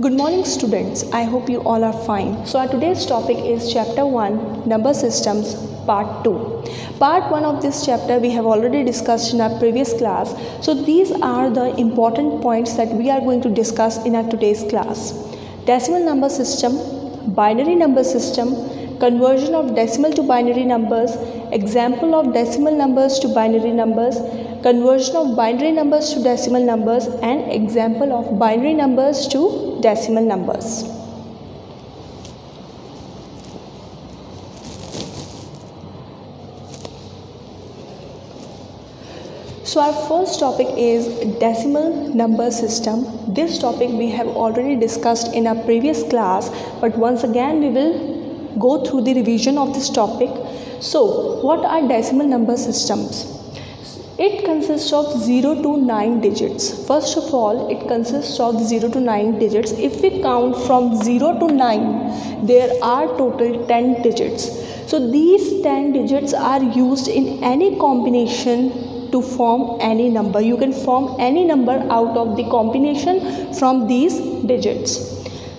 Good morning students, I hope you all are fine. So our today's topic is chapter 1 number systems part 2. Part 1 of this chapter we have already discussed in our previous class. So these are the important points that we are going to discuss in our today's class. Decimal number system, binary number system, conversion of decimal to binary numbers, example of decimal numbers to binary numbers, conversion of binary numbers to decimal numbers, and example of binary numbers to decimal numbers. So our first topic is decimal number system. This topic we have already discussed in our previous class, but once again we will go through the revision of this topic. So what are decimal number systems? It consists of 0 to 9 digits. First of all, it consists of 0 to 9 digits. If we count from 0 to 9, there are total 10 digits. So these 10 digits are used in any combination to form any number. You can form any number out of the combination from these digits.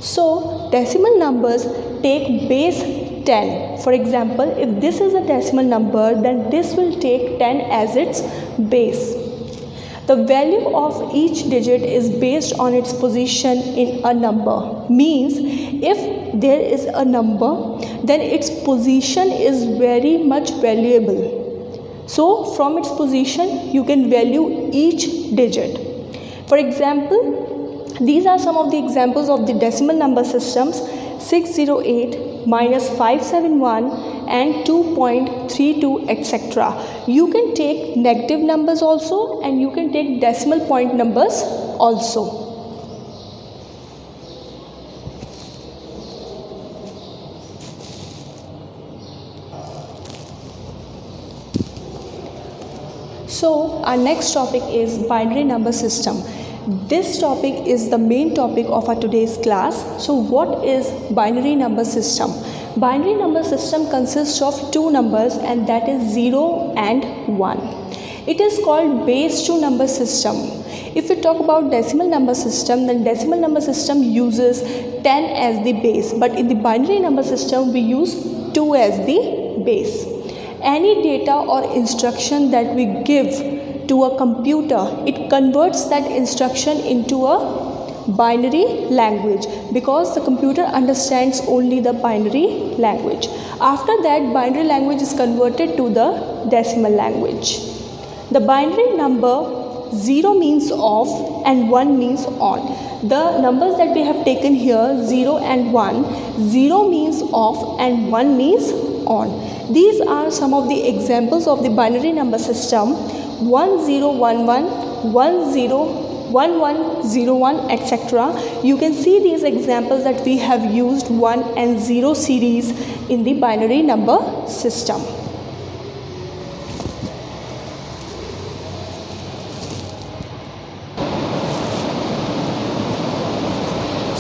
So decimal numbers take base 10. For example, if this is a decimal number, then this will take 10 as its base. The value of each digit is based on its position in a number. Means if there is a number, then its position is very much valuable. So from its position, you can value each digit. For example, these are some of the examples of the decimal number systems: 608, -571 and 2.32, etc. You can take negative numbers also, and you can take decimal point numbers also. So our next topic is binary number system. This topic is the main topic of our today's class. So what is binary number system? Binary number system consists of two numbers, and that is 0 and 1. It is called base 2 number system. If we talk about decimal number system, then decimal number system uses 10 as the base, but in the binary number system we use 2 as the base. Any data or instruction that we give to a computer, it converts that instruction into a binary language, because the computer understands only the binary language. After that, binary language is converted to the decimal language. The binary number 0 means off and 1 means on. The numbers that we have taken here, 0 and 1, 0 means off and 1 means on. These are some of the examples of the binary number system: 1011, 101101, etc. You can see these examples that we have used 1 and 0 series in the binary number system.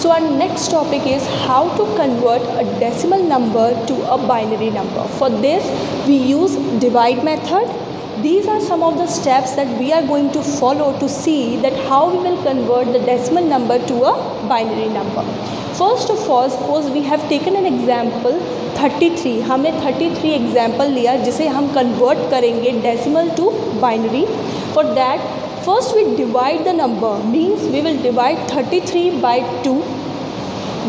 So our next topic is how to convert a decimal number to a binary number. For this we use divide method. These are some of the steps that we are going to follow to see that how we will convert the decimal number to a binary number. First of all, suppose we have taken an example 33. हमने 33 example लिया जिसे हम convert करेंगे decimal to binary. For that, first we divide the number, means we will divide 33 by 2.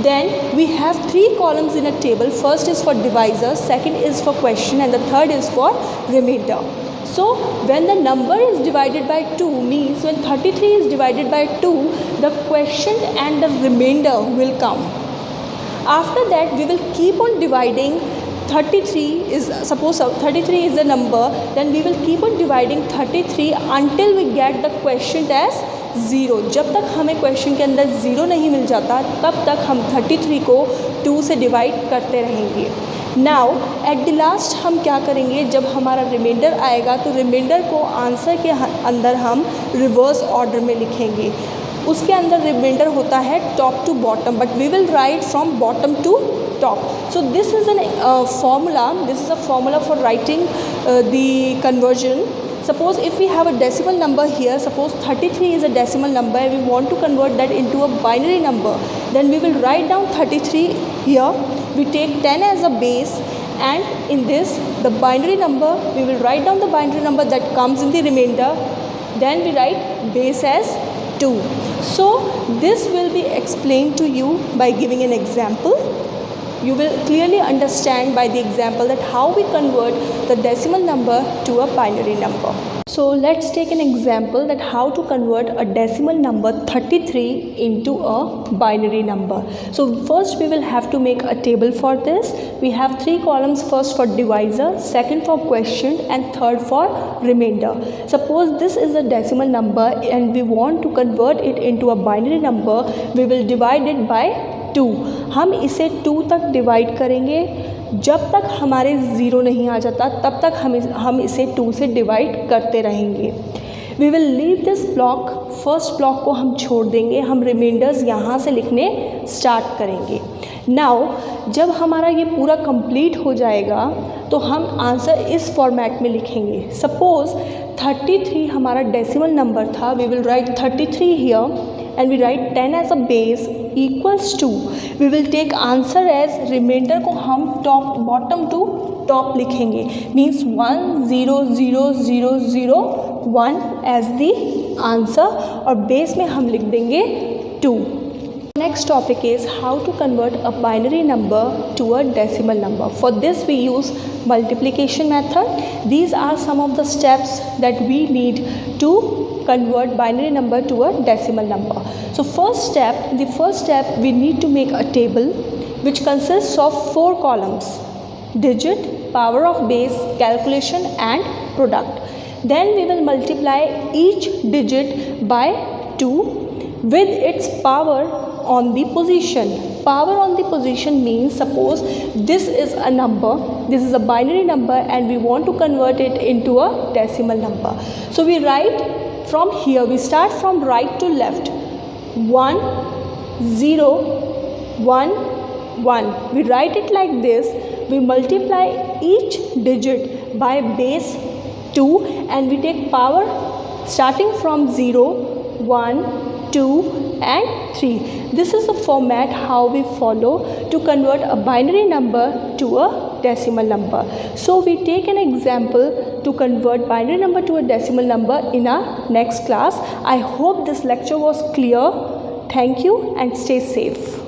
Then we have 3 columns in a table. First is for divisor, second is for question, and the third is for remainder. So when the number is divided by 2, means when 33 is divided by 2, the question and the remainder will come. After that we will keep on dividing. 33 is, suppose 33 is the number, then we will keep on dividing 33 until we get the quotient as 0. जब तक हमें question के अंदर 0 नहीं मिल जाता, तब तक हम 33 को 2 से डिवाइड करते रहेंगे. नाउ एट द लास्ट हम क्या करेंगे, जब हमारा रिमाइंडर आएगा तो रिमाइंडर को आंसर के अंदर हम रिवर्स ऑर्डर में लिखेंगे. उसके अंदर रिमाइंडर होता है top to bottom, but we will write from bottom to top. So this is a formula for writing the conversion. Suppose if we have a decimal number here, suppose 33 is a decimal number and we want to convert that into a binary number, Then we will write down 33 here. We take 10 as a base, and in this the binary number, we will write down the binary number that comes in the remainder. Then we write base as 2. So this will be explained to you by giving an example. You will clearly understand by the example that how we convert the decimal number to a binary number. So let's take an example that how to convert a decimal number 33 into a binary number. So first we will have to make a table for this. We have 3 columns, first for divisor, second for quotient, and third for remainder. Suppose this is a decimal number and we want to convert it into a binary number. We will divide it by 2. हम इसे 2 तक divide करेंगे, जब तक हमारे 0 नहीं आ जाता तब तक हम इसे 2 से डिवाइड करते रहेंगे. We will leave this block, first block को हम छोड़ देंगे, हम रिमाइंडर्स यहाँ से लिखने स्टार्ट करेंगे. नाउ जब हमारा ये पूरा कंप्लीट हो जाएगा तो हम आंसर इस फॉर्मेट में लिखेंगे. सपोज़ 33 हमारा डेसिमल नंबर था. We will write 33 here and we write 10 as a base equals to, we will take answer as remainder को हम top bottom to top लिखेंगे, means 1 0 0 0 0 1 as the answer, और base में हम लिख देंगे 2. Next topic is how to convert a binary number to a decimal number. For this we use multiplication method. These are some of the steps that we need to convert binary number to a decimal number. So the first step we need to make a table which consists of 4 columns: digit, power of base, calculation, and product. Then we will multiply each digit by 2 with its power on the position. Power on the position means, suppose this is a number, this is a binary number, and we want to convert it into a decimal number. So we write from here, we start from right to left. 1 0 1 1. We write it like this. We multiply each digit by base 2 and we take power starting from 0 1 2 and 3. This is the format how we follow to convert a binary number to a decimal number. So we take an example to convert binary number to a decimal number in our next class. I hope this lecture was clear. Thank you and stay safe.